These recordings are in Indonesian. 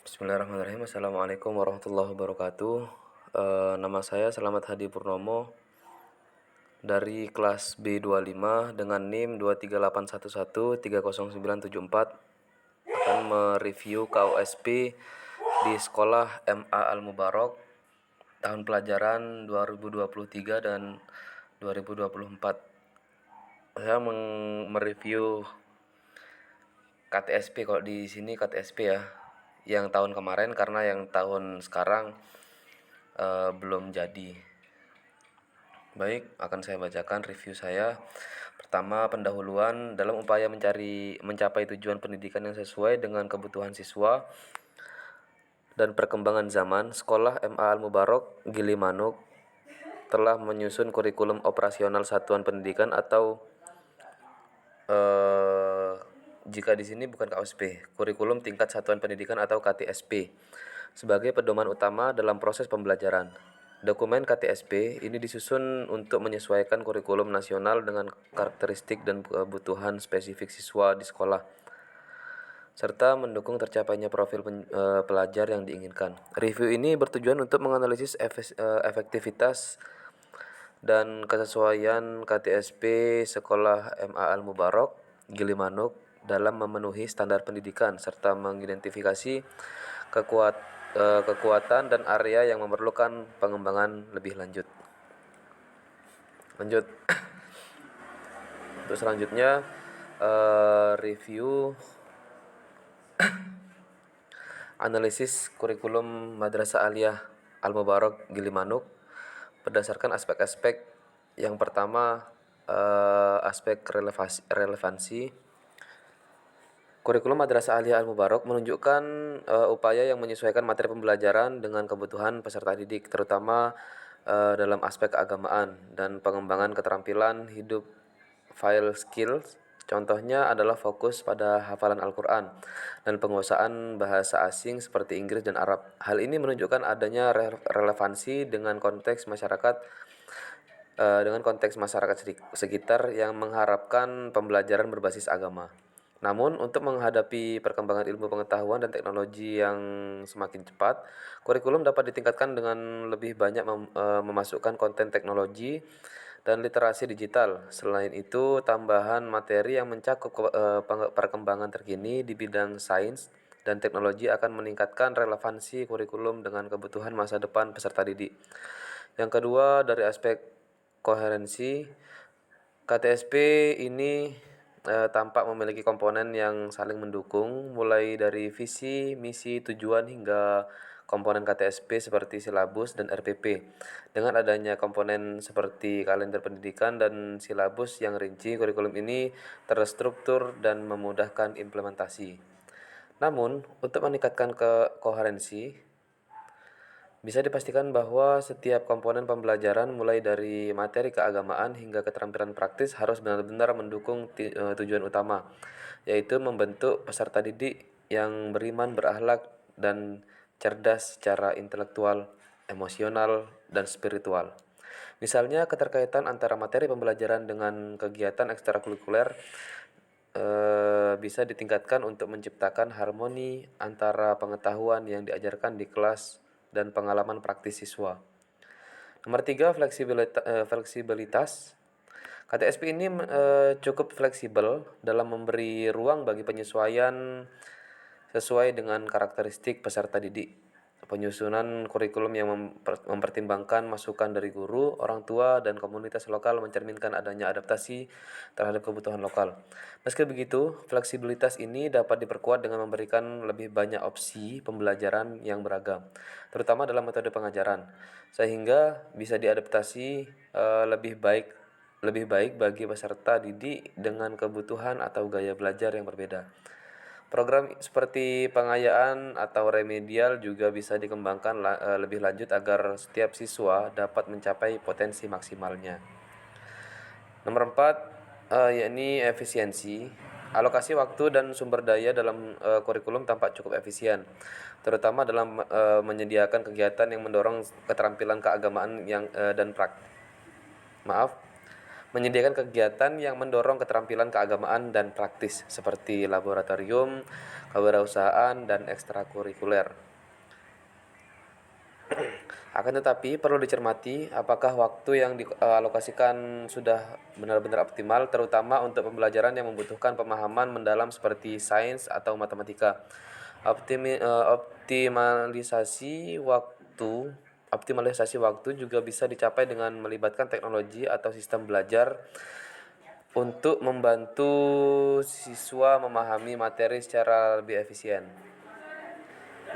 Bismillahirrahmanirrahim. Assalamualaikum warahmatullahi wabarakatuh. Nama saya Selamat Hadi Purnomo dari kelas B25 dengan NIM 23811300974 akan mereview KUSP di sekolah MA Al Mubarok tahun pelajaran 2023 dan 2024. Saya mereview KTSP, kalau di sini KTSP ya, yang tahun kemarin, karena yang tahun sekarang belum jadi. Baik, akan saya bacakan review saya. Pertama, pendahuluan. Dalam upaya mencapai tujuan pendidikan yang sesuai dengan kebutuhan siswa dan perkembangan zaman, Sekolah MA Al Mubarok Gilimanuk telah menyusun kurikulum operasional satuan pendidikan atau jika di sini bukan KUSP, kurikulum tingkat satuan pendidikan atau KTSP, sebagai pedoman utama dalam proses pembelajaran. Dokumen KTSP ini disusun untuk menyesuaikan kurikulum nasional dengan karakteristik dan kebutuhan spesifik siswa di sekolah, serta mendukung tercapainya profil pelajar yang diinginkan. Review ini bertujuan untuk menganalisis efektivitas dan kesesuaian KTSP Sekolah MA Al Mubarok Gilimanuk dalam memenuhi standar pendidikan, serta mengidentifikasi kekuatan dan area yang memerlukan pengembangan lebih lanjut. Untuk selanjutnya, review analisis kurikulum Madrasah Aliyah Al Mubarok Gilimanuk berdasarkan aspek-aspek. Yang pertama, aspek relevansi. Kurikulum Madrasah Aliyah Al Mubarok menunjukkan upaya yang menyesuaikan materi pembelajaran dengan kebutuhan peserta didik, terutama dalam aspek keagamaan dan pengembangan keterampilan hidup file skills. Contohnya adalah fokus pada hafalan Al-Quran dan penguasaan bahasa asing seperti Inggris dan Arab. Hal ini menunjukkan adanya relevansi dengan konteks masyarakat sekitar yang mengharapkan pembelajaran berbasis agama. Namun, untuk menghadapi perkembangan ilmu pengetahuan dan teknologi yang semakin cepat, kurikulum dapat ditingkatkan dengan lebih banyak memasukkan konten teknologi dan literasi digital. Selain itu, tambahan materi yang mencakup perkembangan terkini di bidang sains dan teknologi akan meningkatkan relevansi kurikulum dengan kebutuhan masa depan peserta didik. Yang kedua, dari aspek koherensi, KTSP ini tampak memiliki komponen yang saling mendukung, mulai dari visi, misi, tujuan hingga komponen KTSP seperti silabus dan RPP. Dengan adanya komponen seperti kalender pendidikan dan silabus yang rinci, kurikulum ini terstruktur dan memudahkan implementasi. Namun, untuk meningkatkan koherensi, bisa dipastikan bahwa setiap komponen pembelajaran, mulai dari materi keagamaan hingga keterampilan praktis, harus benar-benar mendukung tujuan utama, yaitu membentuk peserta didik yang beriman, berakhlak, dan cerdas secara intelektual, emosional, dan spiritual. Misalnya, keterkaitan antara materi pembelajaran dengan kegiatan ekstrakurikuler bisa ditingkatkan untuk menciptakan harmoni antara pengetahuan yang diajarkan di kelas dan pengalaman praktis siswa. Nomor 3, fleksibilitas. KTSP ini cukup fleksibel dalam memberi ruang bagi penyesuaian sesuai dengan karakteristik peserta didik. Penyusunan kurikulum yang mempertimbangkan masukan dari guru, orang tua, dan komunitas lokal mencerminkan adanya adaptasi terhadap kebutuhan lokal. Meski begitu, fleksibilitas ini dapat diperkuat dengan memberikan lebih banyak opsi pembelajaran yang beragam, terutama dalam metode pengajaran, sehingga bisa diadaptasi lebih baik bagi peserta didik dengan kebutuhan atau gaya belajar yang berbeda. Program seperti pengayaan atau remedial juga bisa dikembangkan lebih lanjut agar setiap siswa dapat mencapai potensi maksimalnya. Nomor 4, yakni efisiensi. Alokasi waktu dan sumber daya dalam kurikulum tampak cukup efisien, terutama dalam menyediakan kegiatan yang mendorong keterampilan keagamaan dan menyediakan kegiatan yang mendorong keterampilan keagamaan dan praktis seperti laboratorium, kewirausahaan, dan ekstrakurikuler. Akan tetapi perlu dicermati apakah waktu yang dialokasikan sudah benar-benar optimal, terutama untuk pembelajaran yang membutuhkan pemahaman mendalam seperti sains atau matematika. Optimalisasi waktu Optimalisasi waktu juga bisa dicapai dengan melibatkan teknologi atau sistem belajar untuk membantu siswa memahami materi secara lebih efisien.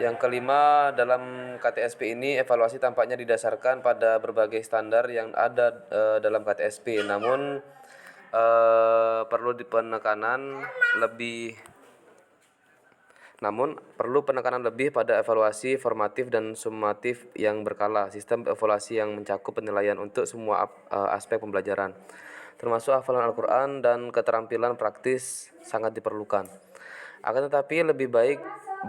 Yang kelima, dalam KTSP ini evaluasi tampaknya didasarkan pada berbagai standar yang ada dalam KTSP. Perlu penekanan lebih pada evaluasi formatif dan sumatif yang berkala, sistem evaluasi yang mencakup penilaian untuk semua aspek pembelajaran, termasuk hafalan Al-Quran dan keterampilan praktis sangat diperlukan. Akan tetapi lebih baik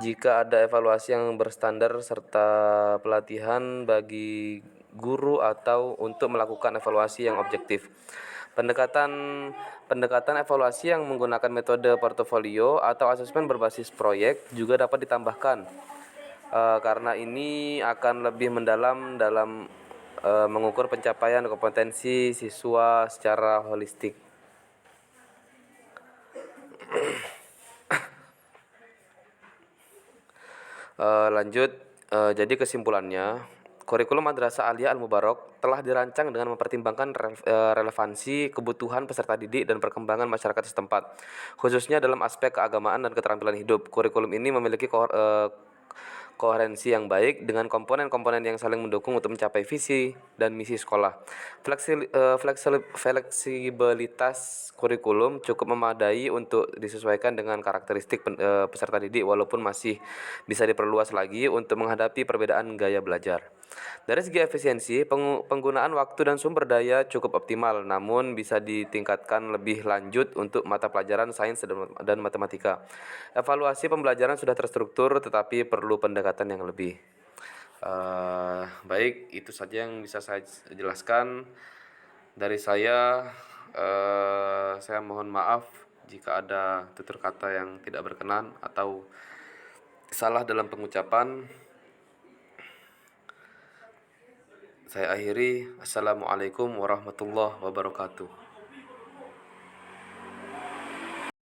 jika ada evaluasi yang berstandar serta pelatihan bagi guru atau untuk melakukan evaluasi yang objektif. Pendekatan pendekatan evaluasi yang menggunakan metode portofolio atau asesmen berbasis proyek juga dapat ditambahkan, karena ini akan lebih mendalam dalam mengukur pencapaian kompetensi siswa secara holistik. Lanjut, jadi kesimpulannya, kurikulum Madrasah Aliyah Al-Mubarak telah dirancang dengan mempertimbangkan relevansi, kebutuhan peserta didik, dan perkembangan masyarakat setempat, khususnya dalam aspek keagamaan dan keterampilan hidup. Kurikulum ini memiliki koherensi yang baik dengan komponen-komponen yang saling mendukung untuk mencapai visi dan misi sekolah. Fleksibilitas kurikulum cukup memadai untuk disesuaikan dengan karakteristik peserta didik, walaupun masih bisa diperluas lagi untuk menghadapi perbedaan gaya belajar. Dari segi efisiensi, penggunaan waktu dan sumber daya cukup optimal, namun bisa ditingkatkan lebih lanjut untuk mata pelajaran sains dan matematika. Evaluasi pembelajaran sudah terstruktur, tetapi perlu pendekatan yang lebih. Baik, itu saja yang bisa saya jelaskan. Dari saya mohon maaf jika ada tutur kata yang tidak berkenan atau salah dalam pengucapan. Saya akhiri. Assalamualaikum warahmatullahi wabarakatuh.